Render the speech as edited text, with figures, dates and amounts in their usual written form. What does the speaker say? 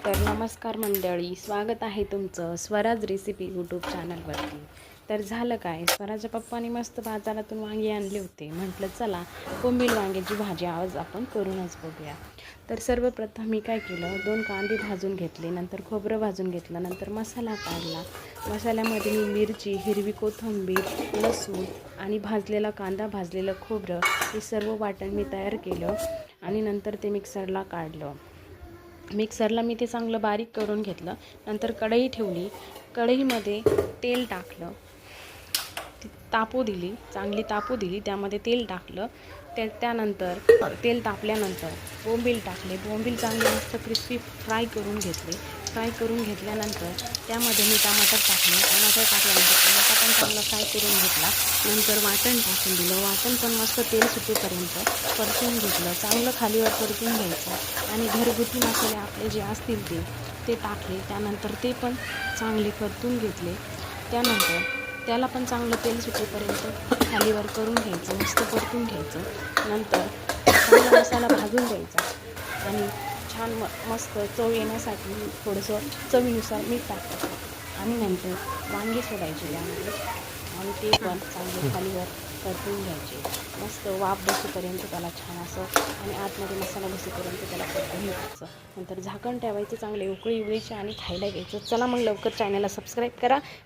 तर नमस्कार मंडळी, स्वागत आहे तुमचं स्वराज रेसिपी यूट्यूब चॅनलवरती. तर झालं काय, स्वराजच्या पप्पांनी मस्त बाजारातून वांगी आणले होते. म्हटलं चला बोंबील वांग्याची भाजी आज आपण करूनच बघूया. तर सर्वप्रथम मी काय केलं, 2 कांदे भाजून घेतले, नंतर खोबरं भाजून घेतलं, नंतर मसाला काढला. मसाल्यामध्ये मी मिरची, हिरवी कोथिंबीर, लसूण आणि भाजलेला कांदा, भाजलेलं खोबरं हे सर्व वाटण मी तयार केलं आणि नंतर ते मिक्सरला काढलं. मिक्सरला मी ते चांगलं बारीक करून घेतलं. नंतर कढई ठेवली, कढईमध्ये तेल टाकलं, तापू दिली, चांगली तापू दिली, त्यामध्ये तेल टाकलं. त्यानंतर तेल तापल्यानंतर बोंबील टाकले. बोंबील चांगले मस्त क्रिस्पी फ्राय करून घेतले. फ्राय करून घेतल्यानंतर त्यामध्ये मी टमाटर टाकले. टमाटर टाकल्यानंतर टमाटा पण चांगला फ्राय करून घेतला. नंतर वाटण टाकून दिलं. वाटण पण मस्त तेल सुटेपर्यंत परतून घेतलं. चांगलं खालीवर परतून घ्यायचं आणि घरगुती मसाले आपले जे असतील ते टाकले. त्यानंतर ते पण चांगले परतून घेतले. त्यानंतर त्याला पण चांगलं तेल सुटेपर्यंत खालीवर करून घ्यायचं, मस्त परतून घ्यायचं. नंतर चांगला मसाला भाजून द्यायचा आणि छान मस्त चव येण्यासाठी थोडंसं चवीनुसार मीठ टाकायचं आणि नंतर वांगे सोडायचे त्यामध्ये आणि ते पण चांगले खालीवर परतून घ्यायचे. मस्त वाफ बसेपर्यंत त्याला छान असं आणि आतमध्ये मसाला बसेपर्यंत त्याला परतून घ्यायचं. नंतर झाकण ठेवायचं, चांगले उकळी आणि खायला घ्यायचं. चला मग लवकर चॅनलला सबस्क्राईब करा,